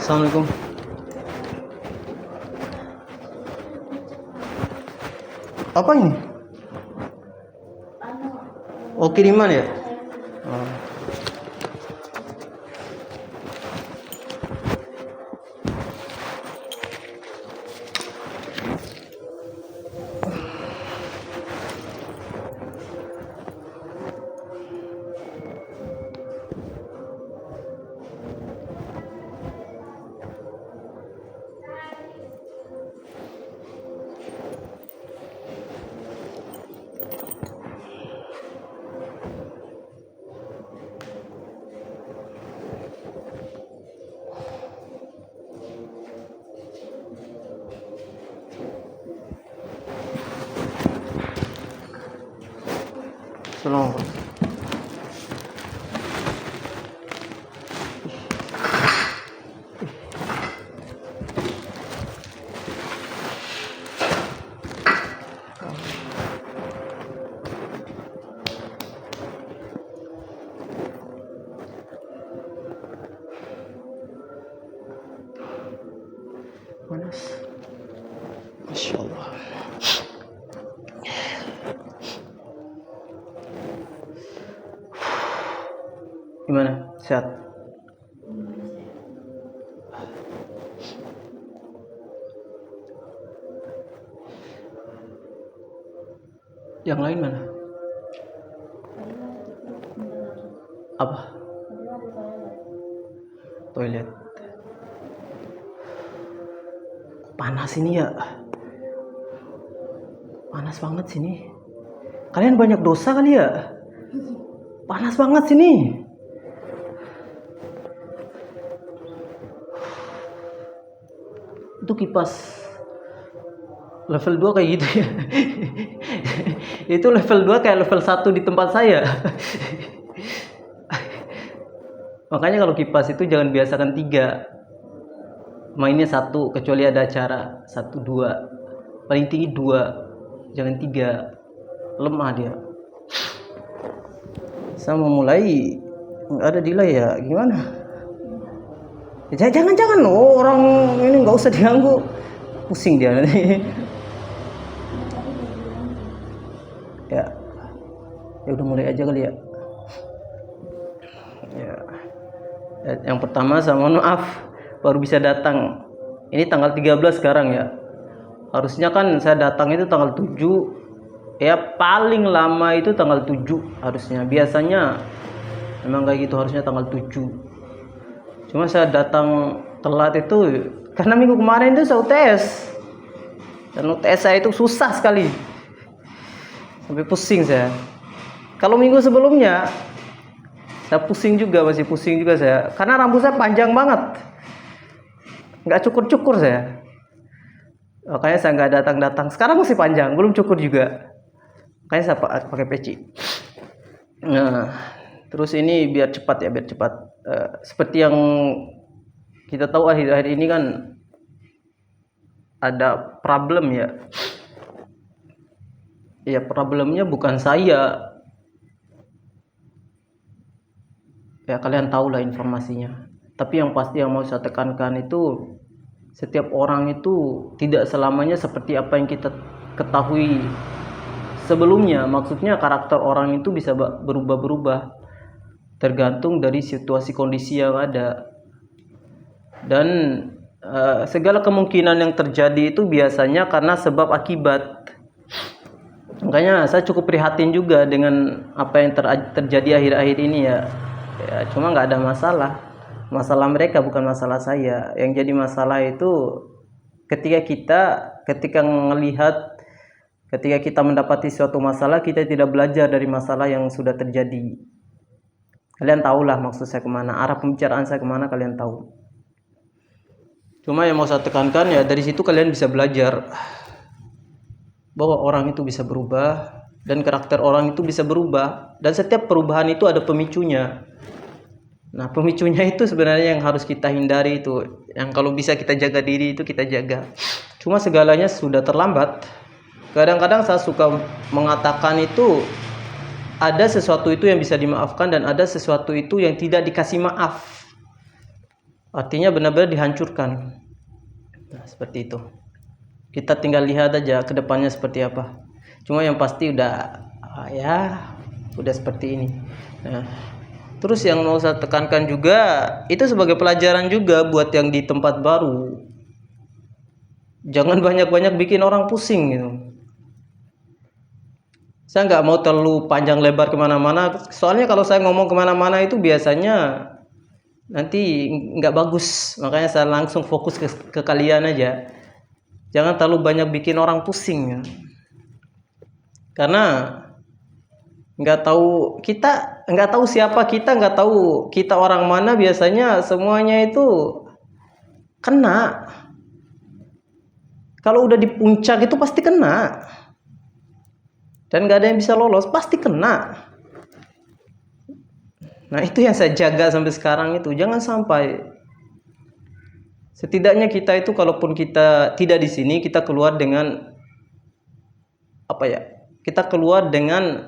Assalamualaikum. Apa ini? Oh, kiriman ya? Oh. Assalamualaikum. Panas. Masya Allah. Gimana? Sehat? Yang lain mana? Apa? Toilet. Panas ini ya. Panas banget sini. Kalian banyak dosa kali ya? Panas banget sini. Itu kipas level 2 kayak gitu ya. Itu level 2 kayak level 1 di tempat saya. Makanya kalau kipas itu jangan biasakan 3, mainnya 1 kecuali ada acara, 1, 2, paling tinggi 2, jangan 3, lemah dia. Saya mau mulai nggak ada delay ya, gimana? Jangan oh, orang ini nggak usah diganggu, pusing dia nanti. Ya udah mulai aja kali ya. Yang pertama saya mohon maaf baru bisa datang. Ini tanggal 13 sekarang ya. Harusnya kan saya datang itu tanggal 7. Ya paling lama itu tanggal 7 harusnya. Biasanya memang kayak gitu, harusnya tanggal 7. Cuma saya datang telat itu karena minggu kemarin itu saya UTS. Dan UTS saya itu susah sekali. Sampai pusing saya. Kalau minggu sebelumnya saya masih pusing juga saya. Karena rambut saya panjang banget. Nggak cukur saya. Makanya saya nggak datang. Sekarang masih panjang, belum cukur juga. Makanya saya pakai peci. Nah, terus ini biar cepat. Seperti yang kita tahu akhir-akhir ini kan ada problem ya. Ya problemnya bukan saya. Ya kalian tahu lah informasinya. Tapi yang pasti yang mau saya tekankan itu setiap orang itu tidak selamanya seperti apa yang kita ketahui sebelumnya. Maksudnya karakter orang itu bisa berubah-berubah tergantung dari situasi kondisi yang ada. Dan segala kemungkinan yang terjadi itu biasanya karena sebab akibat. Makanya saya cukup prihatin juga dengan apa yang terjadi akhir-akhir ini ya. Cuma nggak ada masalah mereka bukan masalah saya. Yang jadi masalah itu ketika kita mendapati suatu masalah, kita tidak belajar dari masalah yang sudah terjadi. Kalian tahulah maksud saya kemana, arah pembicaraan saya kemana, kalian tahu. Cuma yang mau saya tekankan ya, dari situ kalian bisa belajar bahwa orang itu bisa berubah dan karakter orang itu bisa berubah, dan setiap perubahan itu ada pemicunya. Nah, pemicunya itu sebenarnya yang harus kita hindari itu, yang kalau bisa kita jaga diri itu kita jaga. Cuma segalanya sudah terlambat. Kadang-kadang saya suka mengatakan itu ada sesuatu itu yang bisa dimaafkan dan ada sesuatu itu yang tidak dikasih maaf. Artinya benar-benar dihancurkan. Nah, seperti itu. Kita tinggal lihat aja ke depannya seperti apa. Cuma yang pasti udah udah seperti ini. Nah, terus yang mau saya tekankan juga itu sebagai pelajaran juga buat yang di tempat baru. Jangan banyak-banyak bikin orang pusing gitu. Saya nggak mau terlalu panjang lebar kemana-mana. Soalnya kalau saya ngomong kemana-mana itu biasanya nanti nggak bagus. Makanya saya langsung fokus ke kalian aja. Jangan terlalu banyak bikin orang pusing ya. Karena nggak tahu siapa kita, nggak tahu kita orang mana, biasanya semuanya itu kena. Kalau udah di puncak itu pasti kena, dan nggak ada yang bisa lolos, pasti kena. Nah, itu yang saya jaga sampai sekarang itu, jangan sampai. Setidaknya kita itu kalaupun kita tidak di sini, kita keluar dengan kita keluar dengan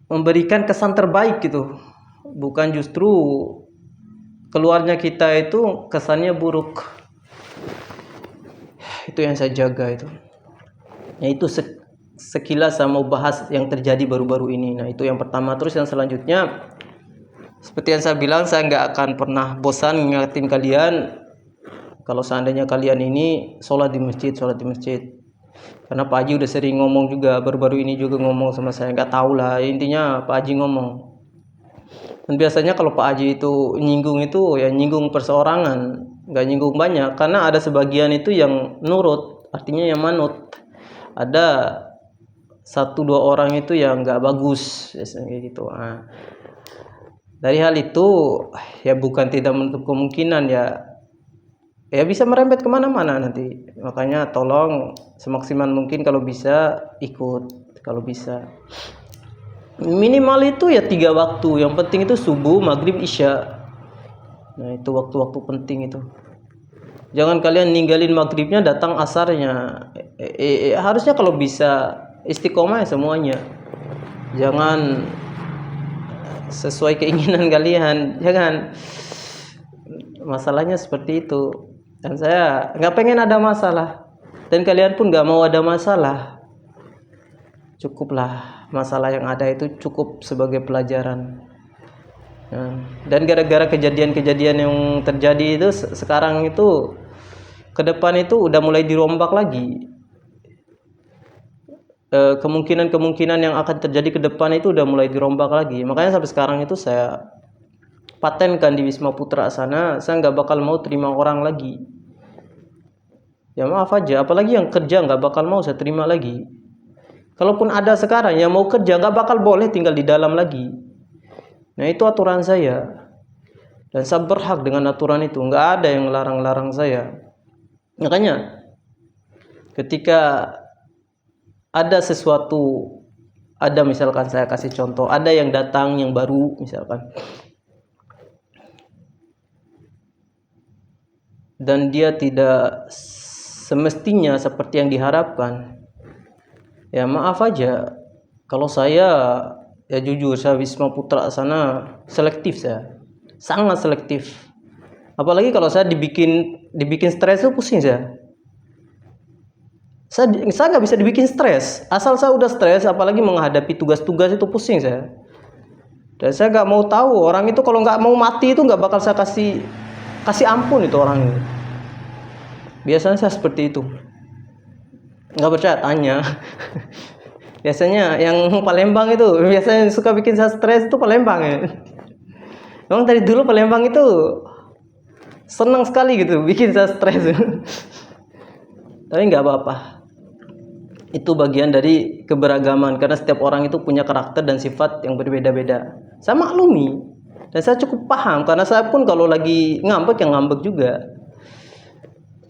memberikan kesan terbaik gitu, bukan justru keluarnya kita itu kesannya buruk. Itu yang saya jaga itu. Yaitu sekilas saya mau bahas yang terjadi baru-baru ini. Nah, itu yang pertama. Terus yang selanjutnya, seperti yang saya bilang, saya nggak akan pernah bosan ngingetin kalian kalau seandainya kalian ini sholat di masjid. Karena Pak Haji udah sering ngomong juga, baru-baru ini juga ngomong sama saya, nggak tahu lah, intinya Pak Haji ngomong. Dan biasanya kalau Pak Haji itu nyinggung itu ya nyinggung perseorangan, nggak nyinggung banyak, karena ada sebagian itu yang nurut, artinya yang manut. Ada 1-2 orang itu yang nggak bagus, biasanya kayak gitu. Nah, dari hal itu ya bukan tidak menutup kemungkinan ya bisa merembet kemana-mana nanti. Makanya tolong semaksimal mungkin kalau bisa ikut, kalau bisa minimal itu ya 3 waktu. Yang penting itu subuh, maghrib, isya. Nah, itu waktu-waktu penting itu. Jangan kalian ninggalin maghribnya datang asarnya. Harusnya kalau bisa istiqomah ya semuanya. Jangan sesuai keinginan kalian, jangan. Masalahnya seperti itu. Dan saya nggak pengen ada masalah, dan kalian pun nggak mau ada masalah. Cukuplah masalah yang ada itu cukup sebagai pelajaran. Dan gara-gara kejadian-kejadian yang terjadi itu sekarang itu, ke depan itu udah mulai dirombak lagi. Kemungkinan-kemungkinan yang akan terjadi ke depan itu udah mulai dirombak lagi. Makanya sampai sekarang itu saya patenkan di Wisma Putra sana, saya nggak bakal mau terima orang lagi. Ya maaf aja, apalagi yang kerja nggak bakal mau saya terima lagi. Kalaupun ada sekarang yang mau kerja, nggak bakal boleh tinggal di dalam lagi. Nah, itu aturan saya, dan saya berhak dengan aturan itu, nggak ada yang larang-larang saya. Makanya ketika ada sesuatu, ada misalkan saya kasih contoh, ada yang datang yang baru misalkan, dan dia tidak semestinya seperti yang diharapkan, ya maaf aja. Kalau saya ya jujur, saya Wisma Putra sana selektif, saya sangat selektif. Apalagi kalau saya dibikin stres itu pusing saya. Saya nggak bisa dibikin stres. Asal saya udah stres, apalagi menghadapi tugas-tugas itu pusing saya. Dan saya nggak mau tahu orang itu kalau nggak mau mati itu nggak bakal saya kasih ampun itu orang itu. Biasanya saya seperti itu. Nggak percaya tanya. Biasanya yang Palembang itu biasanya suka bikin saya stres itu Palembang ya. Memang dari dulu Palembang itu senang sekali gitu bikin saya stres. Tapi nggak apa-apa. Itu bagian dari keberagaman, karena setiap orang itu punya karakter dan sifat yang berbeda-beda. Saya maklumi dan saya cukup paham, karena saya pun kalau lagi ngambek yang ngambek juga.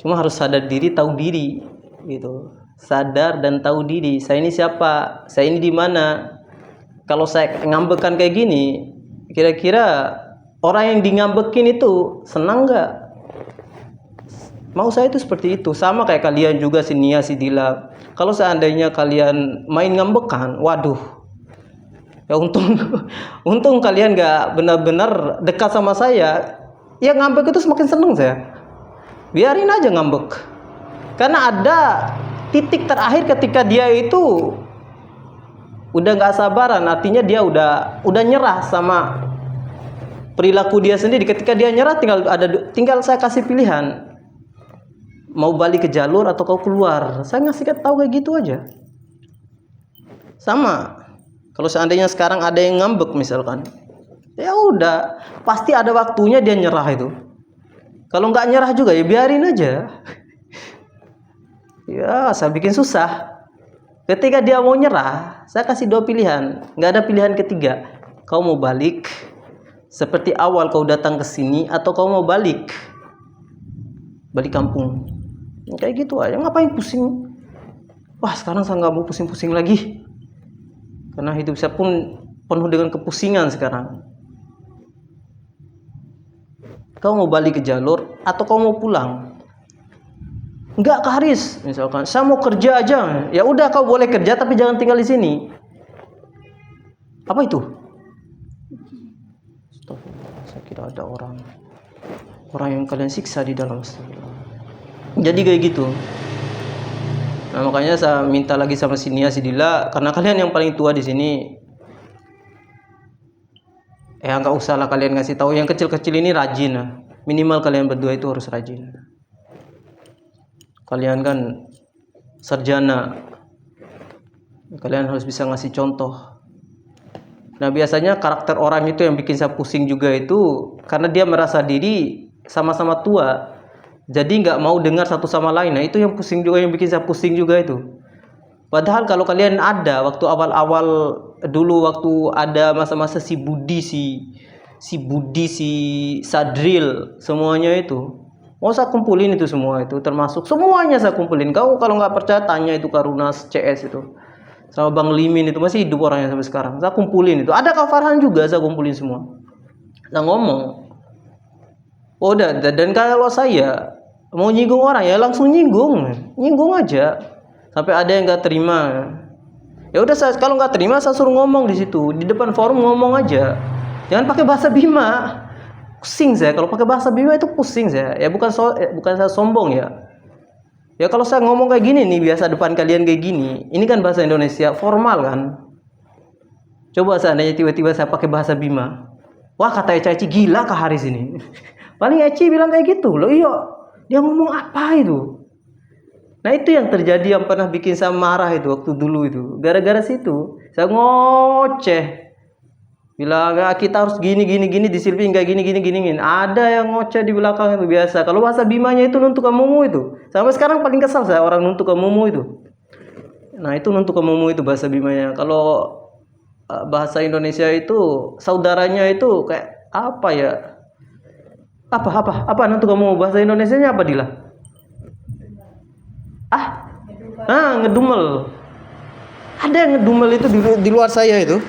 Cuma harus sadar diri, tahu diri gitu. Sadar dan tahu diri. Saya ini siapa? Saya ini di mana? Kalau saya ngambekan kayak gini, kira-kira orang yang di ngambekin itu senang nggak? Mau saya itu seperti itu. Sama kayak kalian juga, si Nia, si Dila. Kalau seandainya kalian main ngambekan, waduh, ya untung untung kalian nggak benar-benar dekat sama saya. Ya ngambek itu semakin seneng saya. Biarin aja ngambek. Karena ada titik terakhir ketika dia itu udah nggak sabaran, artinya dia udah nyerah sama perilaku dia sendiri. Ketika dia nyerah, tinggal saya kasih pilihan, mau balik ke jalur atau kau keluar. Saya ngasih tahu kayak gitu aja. Sama kalau seandainya sekarang ada yang ngambek misalkan, ya udah pasti ada waktunya dia nyerah itu. Kalau nggak nyerah juga ya biarin aja. Ya saya bikin susah. Ketika dia mau nyerah, saya kasih 2 pilihan, nggak ada pilihan ketiga. Kau mau balik seperti awal kau datang ke sini, atau kau mau balik kampung. Kayak gitu aja, ngapain pusing? Wah, sekarang saya nggak mau pusing-pusing lagi, karena hidup saya pun penuh dengan kepusingan sekarang. Kau mau balik ke jalur atau kau mau pulang? Enggak, Kak Haris, misalkan saya mau kerja aja. Ya udah, kau boleh kerja tapi jangan tinggal di sini. Apa itu? Saya kira ada orang yang kalian siksa di dalam. Jadi kayak gitu. Nah, makanya saya minta lagi sama si Nia, si Dila, karena kalian yang paling tua di sini. Ya nggak usah lah kalian ngasih tahu, yang kecil-kecil ini rajin lah. Minimal kalian berdua itu harus rajin. Kalian kan sarjana, kalian harus bisa ngasih contoh. Nah, biasanya karakter orang itu yang bikin saya pusing juga itu karena dia merasa diri sama-sama tua, jadi nggak mau dengar satu sama lain. Nah, itu yang pusing juga, yang bikin saya pusing juga itu. Padahal kalau kalian ada waktu awal-awal dulu, waktu ada masa-masa si Budi, si Sadril, semuanya itu mau saya kumpulin itu semua, itu termasuk semuanya saya kumpulin. Kau kalau nggak percaya tanya itu Karunas CS itu sama Bang Limin, itu masih hidup orangnya sampai sekarang. Saya kumpulin itu. Ada Kak Farhan juga saya kumpulin semua. Saya ngomong, oh, dan kalau saya mau nyinggung orang ya langsung nyinggung aja. Sampai ada yang nggak terima. Ya udah, saya kalau nggak terima saya suruh ngomong di situ, di depan forum ngomong aja. Jangan pakai bahasa Bima. Pusing saya kalau pakai bahasa Bima, itu pusing saya. Ya bukan saya sombong ya. Ya kalau saya ngomong kayak gini nih, biasa depan kalian kayak gini, ini kan bahasa Indonesia formal kan. Coba seandainya tiba-tiba saya pakai bahasa Bima, wah, kata Eci, gila Kak Haris ini. Paling Eci bilang kayak gitu loh. Iya, dia ngomong apa itu? Nah, itu yang terjadi, yang pernah bikin saya marah itu waktu dulu itu. Gara-gara situ saya ngoceh, bilang kita harus gini disiplin kayak gini. Ada yang ngoceh di belakang itu biasa. Kalau bahasa Bimanya itu nuntuk kamumu itu. Sampai sekarang paling kesal saya orang nuntuk kamumu itu. Nah, itu nuntuk kamumu itu bahasa Bimanya. Kalau bahasa Indonesia itu saudaranya itu kayak apa ya? Apa nuntuk kamu? Bahasa Indonesianya apa, Dila? Ngedumel. Ada yang ngedumel itu di luar saya itu.